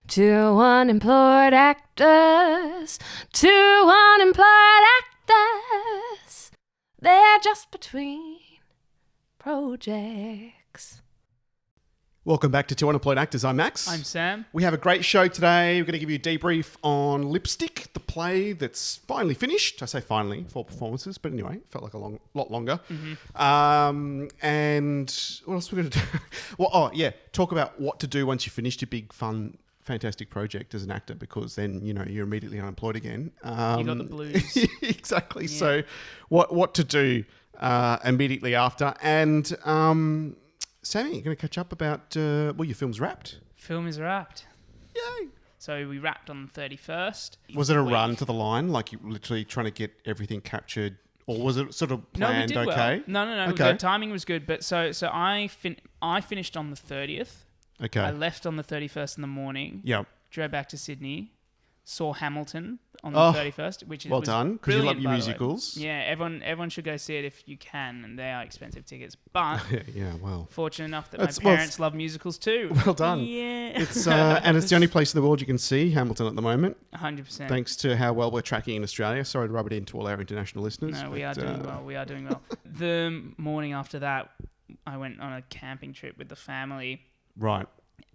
Two unemployed actors, two unemployed actors. They're just between projects. Welcome back to Two Unemployed Actors. I'm Max. I'm Sam. We have a great show today. We're going to give you a debrief on Lipstick, the play that's finally finished. I say finally, 4 performances, but anyway, it felt like a lot longer. Mm-hmm. And what else are we going to do? Well, talk about what to do once you finished your big, fun, fantastic project as an actor, because then, you know, you're immediately unemployed again. You got the blues. Exactly. Yeah. So what to do immediately after. And... Sammy, you're going to catch up about, your film's wrapped. Film is wrapped. Yay. So we wrapped on the 31st. Was it a run to the line, like you literally trying to get everything captured, or was it sort of planned No, we did okay? well. No. Okay. The timing was good, but so I finished on the 30th. Okay. I left on the 31st in the morning. Yep. Drove back to Sydney. Saw Hamilton on the 31st, which is well done, because you love your musicals. Yeah, everyone should go see it if you can, and they are expensive tickets. But yeah, well, fortunate enough that my parents love musicals too. Well done. Yeah, it's and it's the only place in the world you can see Hamilton at the moment. 100%. Thanks to how well we're tracking in Australia. Sorry to rub it into all our international listeners. No, we are doing well. We are doing well. The morning after that, I went on a camping trip with the family. Right.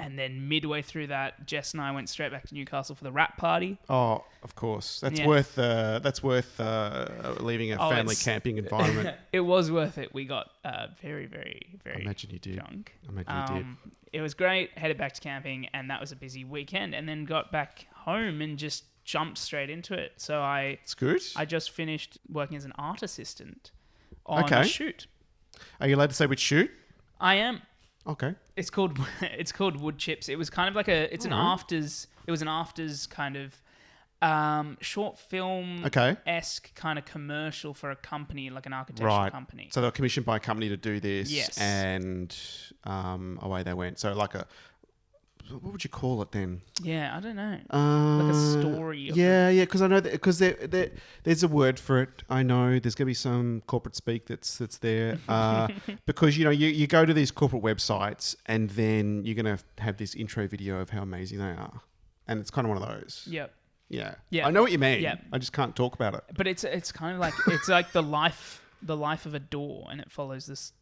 And then midway through that, Jess and I went straight back to Newcastle for the wrap party. Oh, of course. That's worth leaving a family camping environment. It was worth it. We got very, very, very Imagine you did. drunk. Imagine you did. It was great. Headed back to camping, and that was a busy weekend. And then got back home and just jumped straight into it. So It's good. I just finished working as an art assistant on a shoot. Are you allowed to say which shoot? I am. Okay. It's called Wood Chips. It was kind of like an afters kind of short film esque kind of commercial for a company, like an architectural company. So they were commissioned by a company to do this. Yes. And away they went. So like what would you call it then? Yeah, I don't know. Like a story. Yeah, because I know because there's a word for it. I know there's going to be some corporate speak that's there because you go to these corporate websites and then you're going to have this intro video of how amazing they are, and it's kind of one of those. Yep. Yeah. Yeah. I know what you mean. Yeah. I just can't talk about it. But it's kind of like it's like the life of a door, and it follows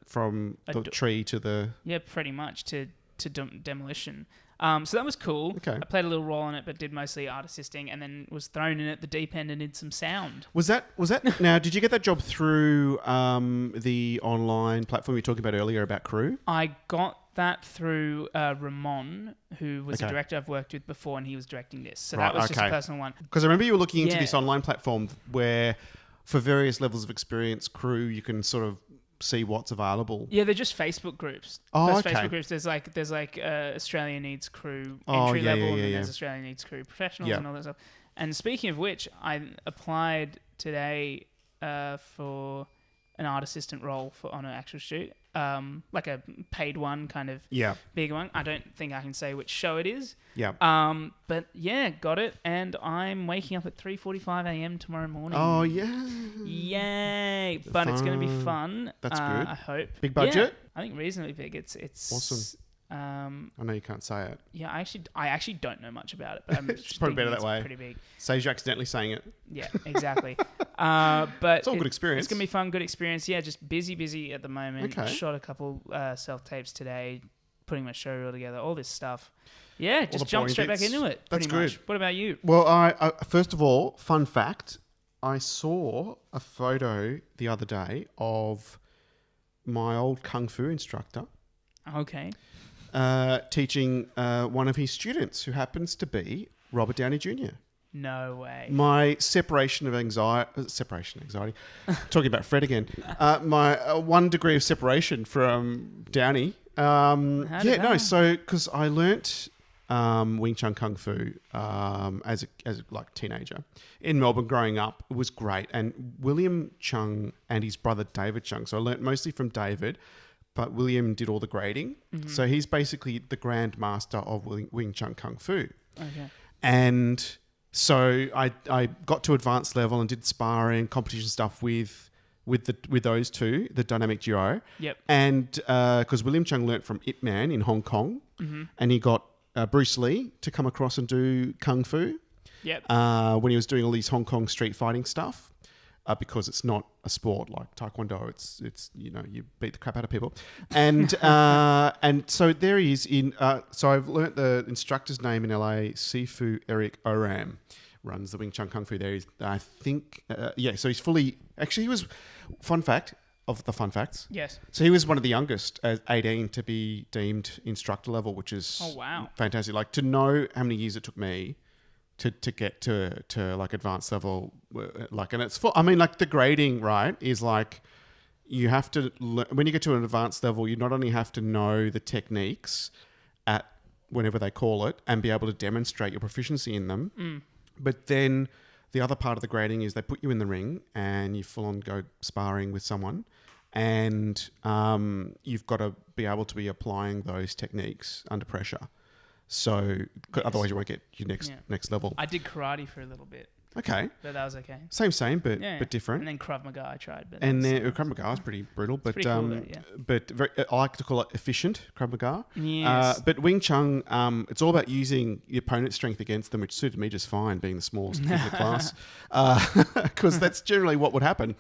from the tree to the pretty much to demolition. So that was cool. Okay. I played a little role in it, but did mostly art assisting, and then was thrown in at the deep end and did some sound. Was that now, did you get that job through the online platform you were talking about earlier about Crew? I got that through Ramon, who was a director I've worked with before, and he was directing this. So that was just a personal one. Because I remember you were looking into this online platform where for various levels of experience, Crew, you can sort of see what's available. Yeah, they're just Facebook groups. Facebook groups. There's like Australia Needs Crew entry level, and then there's Australia Needs Crew Professionals and all that stuff. And speaking of which, I applied today for an art assistant role on an actual shoot, like a paid one, kind of big one. I don't think I can say which show it is. Yeah. But yeah, got it, and I'm waking up at 3:45 a.m. tomorrow morning. Oh yeah. Yay! But it's going to be fun. That's good. I hope. Big budget? Yeah, I think reasonably big. It's awesome. I know you can't say it. Yeah, I actually don't know much about it, but I'm it's probably better that way. Pretty big. Saves you accidentally saying it. Yeah, exactly. But it's all good experience. It's gonna be fun, good experience. Yeah, just busy at the moment. Okay. Shot a couple self tapes today, putting my showreel together, all this stuff. Yeah, just jump straight back into it. That's good. Much. What about you? Well, I first of all, fun fact, I saw a photo the other day of my old Kung Fu instructor. Okay. Teaching one of his students, who happens to be Robert Downey Jr. No way. My separation anxiety. Talking about Fred again. My 1 degree of separation from Downey. So because I learnt Wing Chun Kung Fu as a teenager in Melbourne growing up. It was great, and William Chung and his brother David Chung. So I learnt mostly from David. But William did all the grading. Mm-hmm. So he's basically the Grand Master of Wing Chun Kung Fu. Okay. And so I got to advanced level and did sparring, competition stuff with those two, the dynamic duo. Yep. And because William Chung learnt from Ip Man in Hong Kong, and he got Bruce Lee to come across and do Kung Fu. Yep. When he was doing all these Hong Kong street fighting stuff. Because it's not a sport like Taekwondo, it's you beat the crap out of people, and so there he is in. So I've learnt the instructor's name in LA, Sifu Eric Oram, runs the Wing Chun Kung Fu there. I think so he's fully. Actually, he was. Fun fact of the fun facts. Yes. So he was one of the youngest at 18 to be deemed instructor level, which is fantastic. Like to know how many years it took me. To get to like advanced level, like, and it's full. I mean, like the grading, right, is like you have to when you get to an advanced level, you not only have to know the techniques at whenever they call it and be able to demonstrate your proficiency in them, but then the other part of the grading is they put you in the ring and you full on go sparring with someone, and you've got to be able to be applying those techniques under pressure. So otherwise you won't get your next level. I did karate for a little bit. Okay. But that was okay. Same, but different. And then Krav Maga I tried. But and then Krav Maga is pretty brutal, but pretty cool though, but very, I like to call it efficient Krav Maga. Yes. But Wing Chun, it's all about using your opponent's strength against them, which suited me just fine, being the smallest kid in the class, because that's generally what would happen.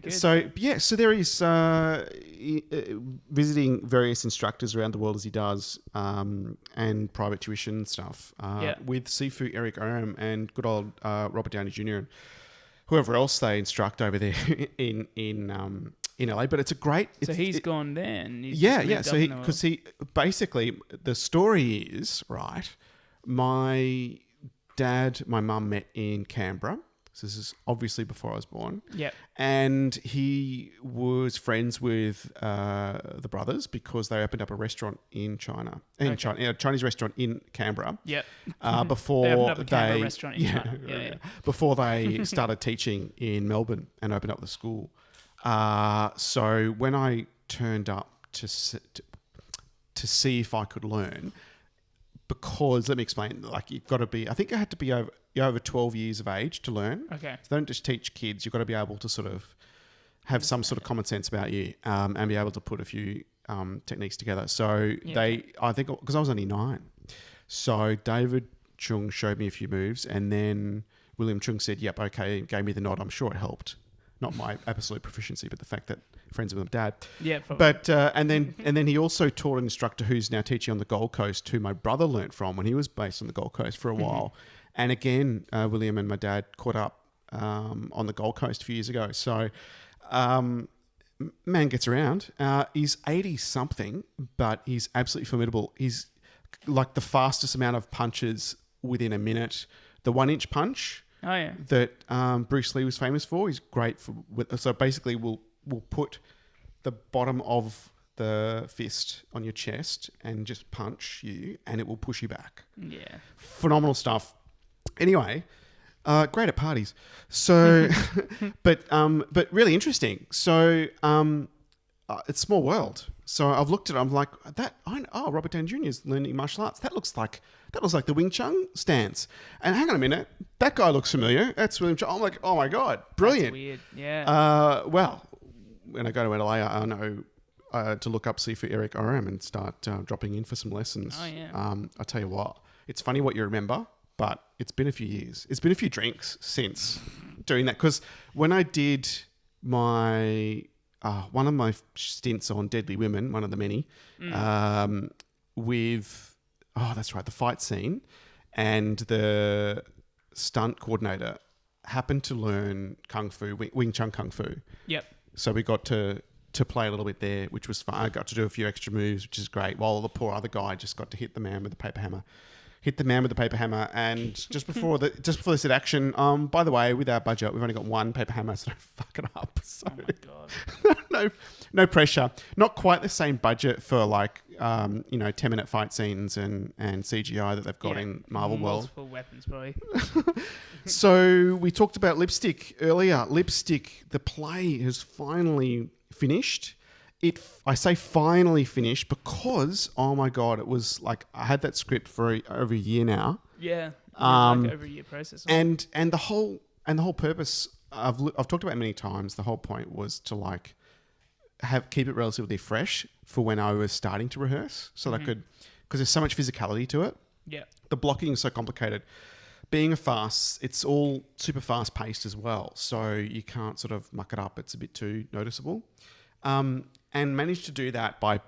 So there he's visiting various instructors around the world as he does, and private tuition stuff with Sifu Eric Oram and good old Robert Downey Jr. and whoever else they instruct over there in LA. But it's a great. So he's gone there. And he's So he basically the story is right. My dad, my mum met in Canberra. So this is obviously before I was born. Yep. And he was friends with the brothers because they opened up a restaurant in China. A Chinese restaurant in Canberra. Yep. Before they opened up a Canberra restaurant in China. Yeah. Before they started teaching in Melbourne and opened up the school. So when I turned up to see if I could learn, because let me explain, like you've got to be, I think I had to be over 12 years of age to learn. Okay. So they don't just teach kids, you've got to be able to sort of have some sort of common sense about you, and be able to put a few techniques together. So I think, because I was only 9, so David Chung showed me a few moves, and then William Chung said, yep, okay, gave me the nod. I'm sure it helped. Not my absolute proficiency, but the fact that friends with my dad. Yeah, probably. But and then he also taught an instructor who's now teaching on the Gold Coast, who my brother learnt from when he was based on the Gold Coast for a while. And again, William and my dad caught up on the Gold Coast a few years ago. So, man gets around. He's 80 something, but he's absolutely formidable. He's like the fastest amount of punches within a minute. The 1-inch punch. Oh yeah. That Bruce Lee was famous for. He's great for. So basically, we'll put the bottom of the fist on your chest and just punch you, and it will push you back. Yeah. Phenomenal stuff. Anyway, great at parties. So, but really interesting. So, it's small world. So I've looked at it. I'm like Robert Downey Jr. is learning martial arts. That looks like the Wing Chun stance. And hang on a minute, that guy looks familiar. That's William Chung. I'm like, oh my god, brilliant. That's weird. Yeah. Well, when I go to LA, I know to look up Sifu Eric Oram and start dropping in for some lessons. Oh yeah. I tell you what, it's funny what you remember, but it's been a few years. It's been a few drinks since doing that, because when I did my one of my stints on Deadly Women, one of the many, with, that's right, the fight scene, and the stunt coordinator happened to learn Kung Fu, Wing Chun Kung Fu. Yep. So we got to play a little bit there, which was fun. I got to do a few extra moves, which is great, while the poor other guy just got to hit the man with the paper hammer. And just before they said action, by the way, with our budget, we've only got one paper hammer, so don't fuck it up. So, oh my god. no pressure. Not quite the same budget for 10-minute fight scenes and CGI that they've got in Marvel World. Multiple weapons, probably. So we talked about Lipstick earlier. Lipstick, the play has finally finished. I say finally finished because, oh my God, it was like I had that script for over a year now. Yeah. Like over a year process. And the whole purpose I've talked about it many times. The whole point was to keep it relatively fresh for when I was starting to rehearse, so that I could because there's so much physicality to it. Yeah. The blocking is so complicated. Being a farce, it's all super fast paced as well. So you can't sort of muck it up. It's a bit too noticeable. And managed to do that by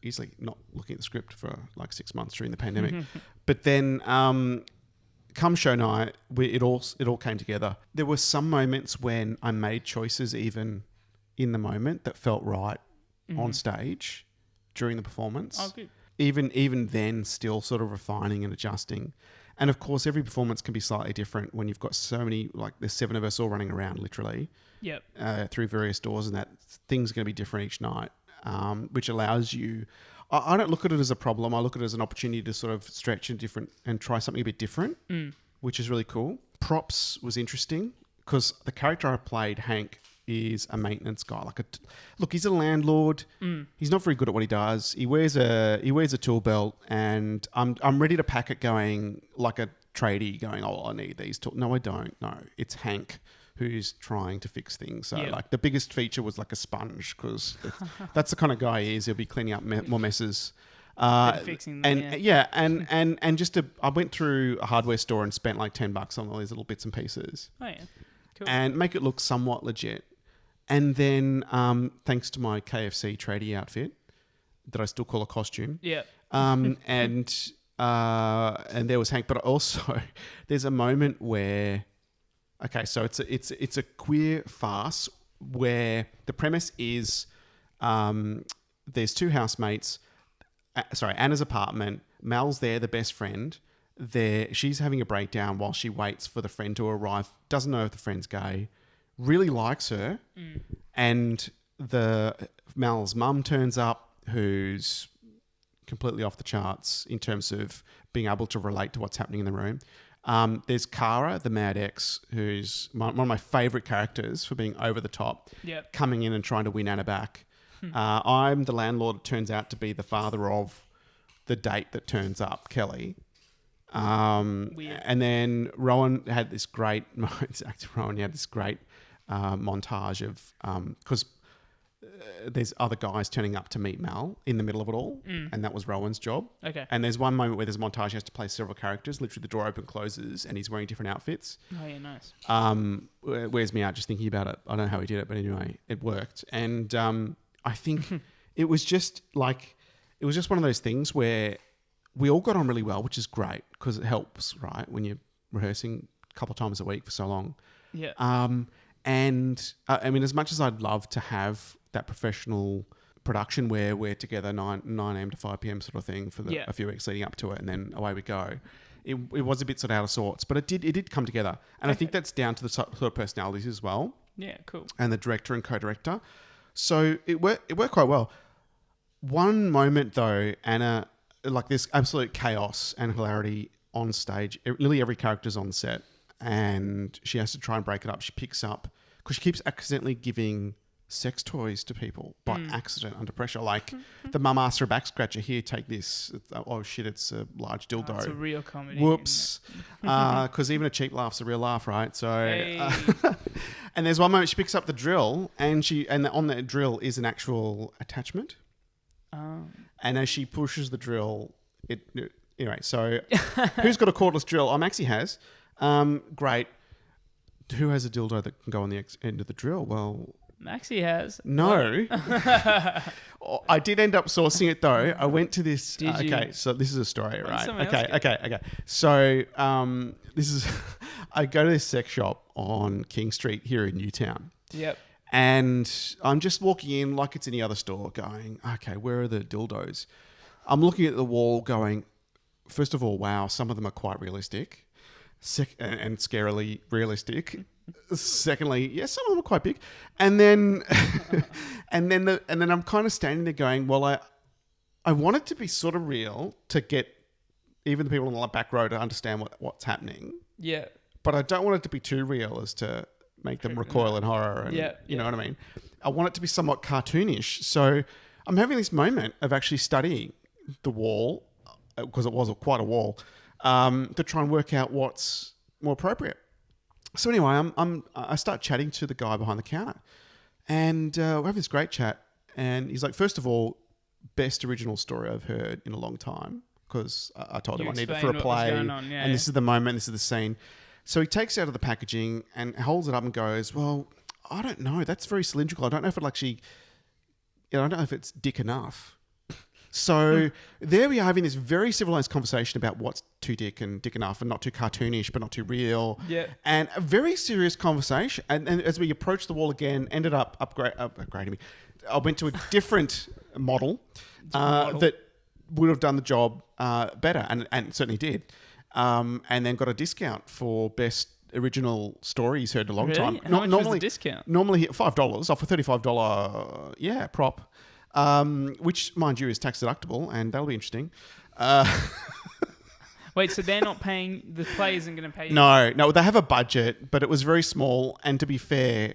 easily not looking at the script for like 6 months during the pandemic. But then come show night, it all came together. There were some moments when I made choices even in the moment that felt right on stage during the performance. Oh, good. Even then, still sort of refining and adjusting. And of course, every performance can be slightly different when you've got so many, like there's 7 of us all running around literally through various doors, and that things are going to be different each night, which allows you... I don't look at it as a problem. I look at it as an opportunity to sort of stretch and try something a bit different, which is really cool. Props was interesting because the character I played, Hank, is a maintenance guy. Look, he's a landlord. He's not very good at what he does. He wears a tool belt, and I'm ready to pack it, going like a tradie, going, oh, I need these tools. No, I don't. No, it's Hank who's trying to fix things. So like the biggest feature was like a sponge, because that's the kind of guy he is. He'll be cleaning up more messes. Fixing them, and just I went through a hardware store and spent like $10 on all these little bits and pieces. Oh yeah, cool. And make it look somewhat legit. And then, thanks to my KFC tradie outfit that I still call a costume. Yeah. And there was Hank, but also there's a moment where, okay, so it's a queer farce where the premise is, there's 2 housemates. Anna's apartment. Mel's there, the best friend. She's having a breakdown while she waits for the friend to arrive. Doesn't know if the friend's gay. Really likes her, and Mel's mum turns up, who's completely off the charts in terms of being able to relate to what's happening in the room. There's Cara, the mad ex, who's one of my favourite characters for being over the top, coming in and trying to win Anna back. I'm the landlord, turns out to be the father of the date that turns up, Kelly. And then Rowan had this great montage of because there's other guys turning up to meet Mel in the middle of it all, and that was Rowan's job. Okay. And there's one moment where there's a montage, he has to play several characters. Literally, the door closes, and he's wearing different outfits. Oh yeah, nice. It wears me out just thinking about it. I don't know how he did it, but anyway, it worked. And I think it was just one of those things where we all got on really well, which is great because it helps, right, when you're rehearsing a couple of times a week for so long. Yeah. And I mean, as much as I'd love to have that professional production where we're together 9 a.m. to 5 p.m. sort of thing for a few weeks leading up to it, and then away we go, it was a bit sort of out of sorts, but it did come together. And I think that's down to the sort of personalities as well. Yeah, cool. And the director and co-director. So it worked quite well. One moment though, Anna, like there's absolute chaos and hilarity on stage. Nearly every character's on set, and she has to try and break it up. She picks up, because she keeps accidentally giving sex toys to people by accident under pressure. Like the mum asks for a back scratcher. Here, take this. Oh shit, it's a large dildo. It's a real comedy. Whoops. Because even a cheap laugh's a real laugh, right? So, and there's one moment she picks up the drill, and on that drill is an actual attachment. Oh. And as she pushes the drill, anyway. So, who's got a cordless drill? Oh, Maxie has. Great. Who has a dildo that can go on the end of the drill? Well, Maxie has. No. I did end up sourcing it though. I went to this. Okay, so this is a story, right? Okay. So I go to this sex shop on King Street here in Newtown. Yep. And I'm just walking in like it's any other store going, okay, where are the dildos? I'm looking at the wall going, first of all, wow, some of them are quite realistic. And scarily realistic. Secondly, yes, some of them are quite big. And then and then I'm kind of standing there going, well, I want it to be sort of real to get even the people on the back row to understand what's happening. Yeah. But I don't want it to be too real as to make them recoil in horror. And, you know what I mean? I want it to be somewhat cartoonish. So I'm having this moment of actually studying the wall, because it was quite a wall, to try and work out what's more appropriate. So anyway, I start chatting to the guy behind the counter, and we have this great chat. And he's like, first of all, best original story I've heard in a long time, because I told him I need it for a what was play, going on, and this is the moment, this is the scene. So he takes it out of the packaging and holds it up and goes, well, I don't know. That's very cylindrical. I don't know if it'll actually, I don't know if it's dick enough. So there we are having this very civilized conversation about what's too dick and dick enough, and not too cartoonish, but not too real. Yeah. And a very serious conversation. And as we approached the wall again, ended up upgrading me. I went to a different model, that would have done the job better, and certainly did. And then got a discount for best original story he's heard in a long time. How much was the discount? Normally $5 off a $35 prop. Which, mind you, is tax deductible, and that'll be interesting. Wait, so they're not paying, the play isn't going to pay you? No, they have a budget, but it was very small. And to be fair,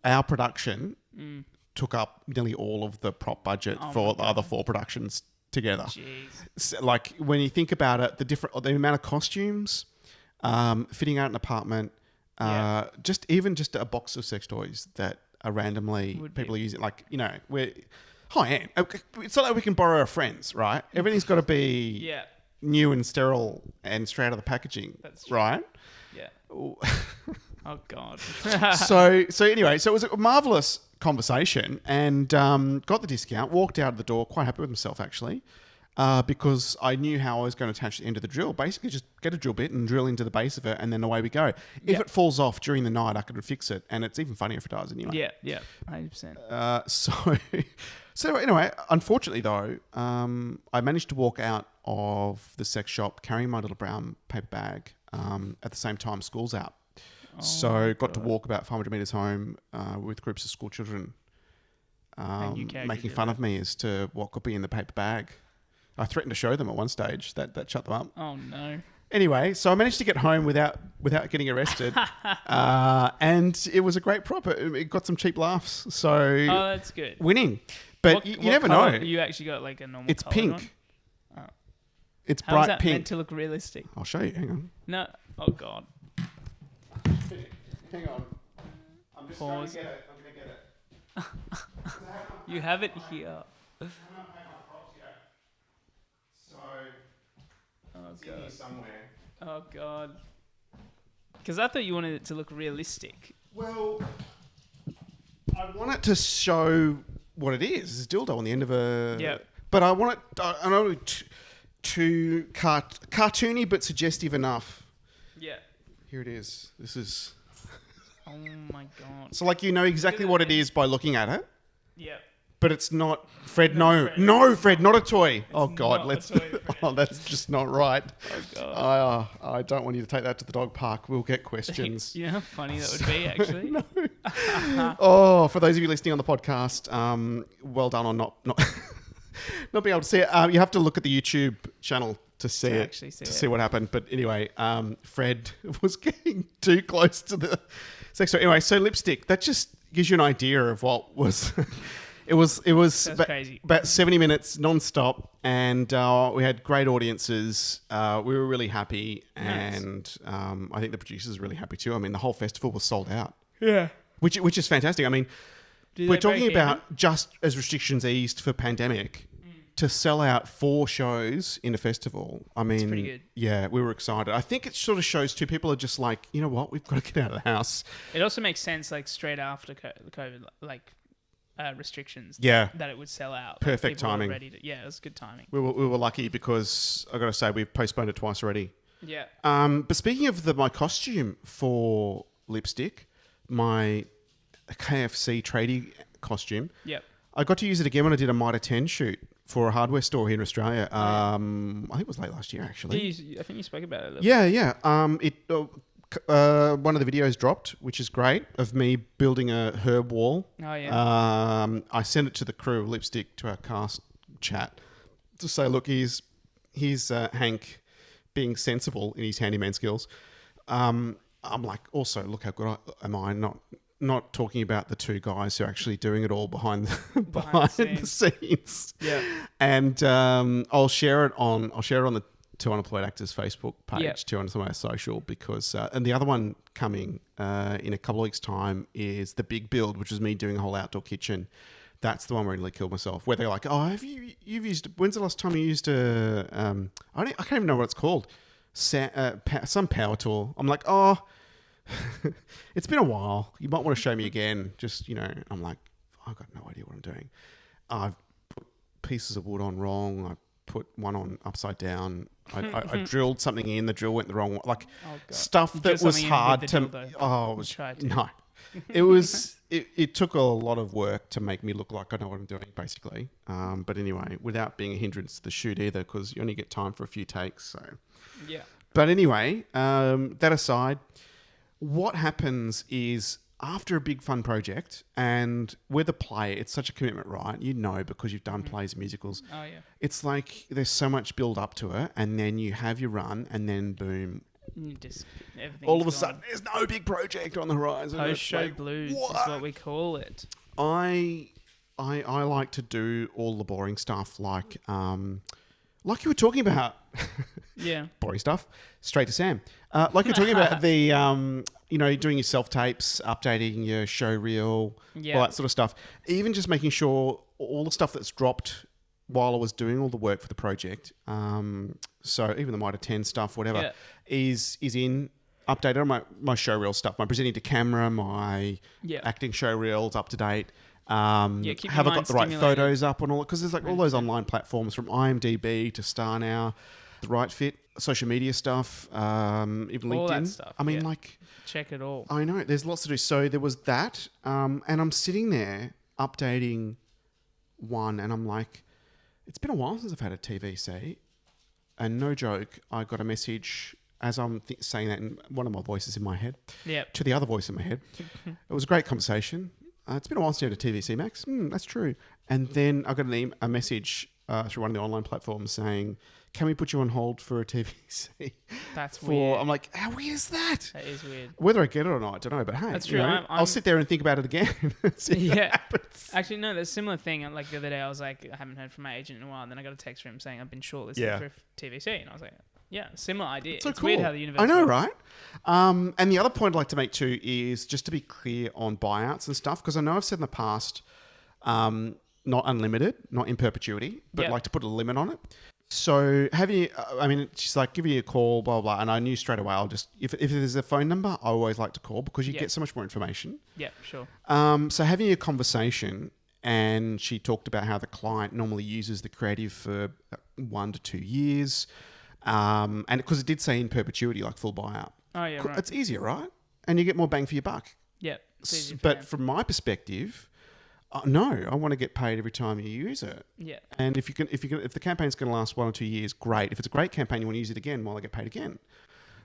our production took up nearly all of the prop budget for the other 4 productions together. Jeez. So, like, when you think about it, the amount of costumes, fitting out an apartment, just a box of sex toys that are randomly people are using, like, we're high end. It's not like we can borrow our friends, right? Everything's got to be new and sterile and straight out of the packaging. That's true. Right? Yeah. Oh God. So anyway, so it was a marvelous conversation, and got the discount, walked out of the door quite happy with myself, actually, because I knew how I was going to attach the end of the drill. Basically, just get a drill bit and drill into the base of it, and then away we go. If it falls off during the night, I could fix it, and it's even funnier if it does anyway. Yeah, 100%. So anyway, unfortunately though, I managed to walk out of the sex shop carrying my little brown paper bag at the same time school's out. So got to walk about 500 metres home with groups of school children making fun of me as to what could be in the paper bag. I threatened to show them at one stage. That shut them up. Oh no. Anyway, so I managed to get home without getting arrested, and it was a great prop. It got some cheap laughs. So that's good. Winning, but you never know. You actually got like a normal. It's pink. One? Oh. It's How bright is that pink. meant to look realistic? I'll show you. Hang on. No. Oh God. Hang on. I'm just going to get it. I'm going to get it. You have it here. God. Somewhere. Oh God. Because I thought you wanted it to look realistic. Well, I want it to show what it is. It's a dildo on the end of a. Yeah. But I want it. I know to cartoony but suggestive enough. Yeah. Here it is. This is. Oh my God. So like exactly what it is by looking at it. Yeah. But it's not, Fred. No, Fred, not a toy. Oh God, let's. Oh, that's just not right. Oh God. I don't want you to take that to the dog park. We'll get questions. You know how funny that would be, actually. No. Oh, for those of you listening on the podcast, well done on not not being able to see it. You have to look at the YouTube channel to see it, see what happened. But anyway, Fred was getting too close to the sex toy. Anyway, so lipstick. That just gives you an idea of what was. It was crazy. About 70 minutes non-stop, and we had great audiences. We were really happy, and I think the producers were really happy too. I mean, the whole festival was sold out. Yeah. Which is fantastic. I mean, we're talking about just as restrictions eased for pandemic, to sell out 4 shows in a festival. I mean, it's pretty good. Yeah, we were excited. I think it sort of shows too, people are just like, you know what, we've got to get out of the house. It also makes sense, like straight after COVID, like restrictions. Yeah, that it would sell out. Perfect timing. It was good timing. We were lucky because I got to say we've postponed it twice already. Yeah. But speaking of my costume for lipstick, my KFC tradie costume. Yep. I got to use it again when I did a Mitre 10 shoot for a hardware store here in Australia. I think it was late last year, actually. I think you spoke about it a little bit. Yeah. One of the videos dropped, which is great, of me building a herb wall. Oh, yeah. I sent it to the crew of Lipstick, to our cast chat, to say, look, here's Hank being sensible in his handyman skills. I'm like, also, look how good am I, not talking about the 2 guys who are actually doing it all behind the scenes. Yeah. And I'll share it on the Two Unemployed Actors Facebook page, to on some of our social, because and the other one coming in a couple of weeks' time is the big build, which is me doing a whole outdoor kitchen That's the one where I nearly killed myself. Where they're like, "Oh, you've used? When's the last time you used a? I can't even know what it's called. Some power tool." I'm like, "Oh, it's been a while. You might want to show me again." Just I'm like, I've got no idea what I'm doing. I've put pieces of wood on wrong. I put one on upside down. I drilled something in. The drill went the wrong way. Like stuff that was hard to. Oh, it was no. It was. It took a lot of work to make me look like I know what I'm doing, basically. But anyway, without being a hindrance to the shoot either, because you only get time for a few takes. So yeah. But anyway, that aside, what happens is after a big fun project, and with a play, it's such a commitment, right? Because you've done plays and musicals. Oh yeah. It's like there's so much build up to it, and then you have your run, and then boom. All of a sudden, there's no big project on the horizon. Post-show blues is what we call it. I like to do all the boring stuff, like you were talking about. Yeah. Boring stuff. Straight to Sam. Like you're talking about the, doing your self-tapes, updating your show reel, all that sort of stuff. Even just making sure all the stuff that's dropped while I was doing all the work for the project, so even the Mitre 10 stuff, whatever, is in updated on my show reel stuff, my presenting to camera, my acting show reels up to date. Have I got the right photos up and all? Because there's like all those online platforms from IMDb to Star Now, the right fit, social media stuff, even LinkedIn. All that stuff. I mean, check it all. I know there's lots to do. So there was that, and I'm sitting there updating one, and I'm like, it's been a while since I've had a TVC, and no joke, I got a message as I'm saying that in one of my voices in my head to the other voice in my head. It was a great conversation. It's been a while since you had a TVC, Max. That's true. And then I got a message through one of the online platforms saying, can we put you on hold for a TVC? That's weird. I'm like, how weird is that? That is weird. Whether I get it or not, I don't know. But hey, that's true. I'll sit there and think about it again. See what happens. Actually, no, there's a similar thing. Like the other day, I was like, I haven't heard from my agent in a while. And then I got a text from him saying I've been shortlisted for a TVC. And I was like, yeah, similar idea. It's cool. Weird how the universe I know, works. right? And the other point I'd like to make too is just to be clear on buyouts and stuff, because I know I've said in the past, not unlimited, not in perpetuity, but like to put a limit on it. So she's like, give you a call, blah, blah, blah. And I knew straight away, I'll just, if there's a phone number, I always like to call because you get so much more information. Yeah, sure. So having a conversation, and she talked about how the client normally uses the creative for 1 to 2 years. And because it did say in perpetuity, like full buyout. Oh, yeah, right. It's easier, right? And you get more bang for your buck. Yeah. But from my perspective, no, I want to get paid every time you use it. Yeah. And if the campaign's going to last 1 or 2 years, great. If it's a great campaign, you want to use it again while I get paid again.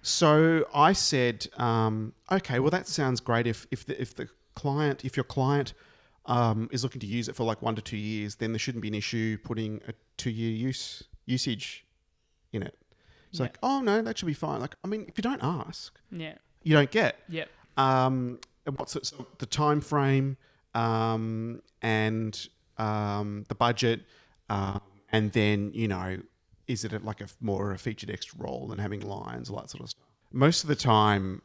So I said, okay, well that sounds great. If your client is looking to use it for like 1 to 2 years, then there shouldn't be an issue putting a 2-year usage in it. It's like, oh no, that should be fine. Like, I mean, if you don't ask, you don't get. Yep. What's the time frame? And the budget, and then, is it like more a featured extra role than having lines, all that sort of stuff. Most of the time,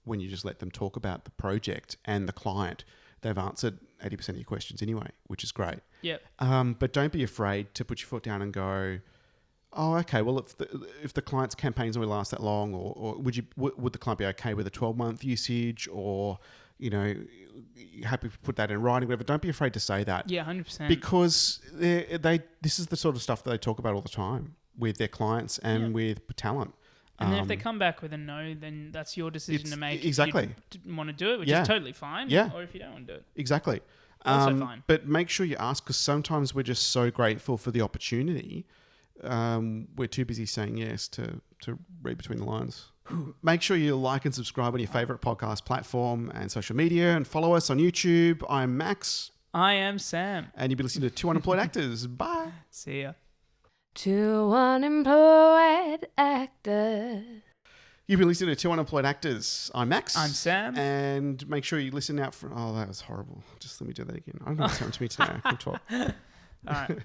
when you just let them talk about the project and the client, they've answered 80% of your questions anyway, which is great. Yep. But don't be afraid to put your foot down and go, oh, okay, well, if the client's campaigns only last that long, or would the client be okay with a 12-month usage, or, happy to put that in writing, whatever. Don't be afraid to say that. Yeah, 100%. Because this is the sort of stuff that they talk about all the time with their clients and with talent. And then if they come back with a no, then that's your decision to make. Exactly. If you want to do it, which is totally fine. Yeah. Or if you don't want to do it. Exactly. Also fine. But make sure you ask, because sometimes we're just so grateful for the opportunity. We're too busy saying yes to read between the lines. Make sure you like and subscribe on your favourite podcast platform and social media, and follow us on YouTube. I'm Max. I am Sam. And you've been listening to Two Unemployed Actors. Bye. See ya. Two Unemployed Actors. You've been listening to Two Unemployed Actors. I'm Max. I'm Sam. And make sure you listen out for... Oh, that was horrible. Just let me do that again. I don't know what's happened to me today. I can talk. All right.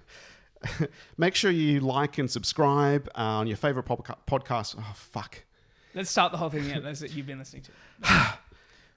Make sure you like and subscribe on your favourite podcast. Oh, fuck. Let's start the whole thing again. That's what you've been listening to.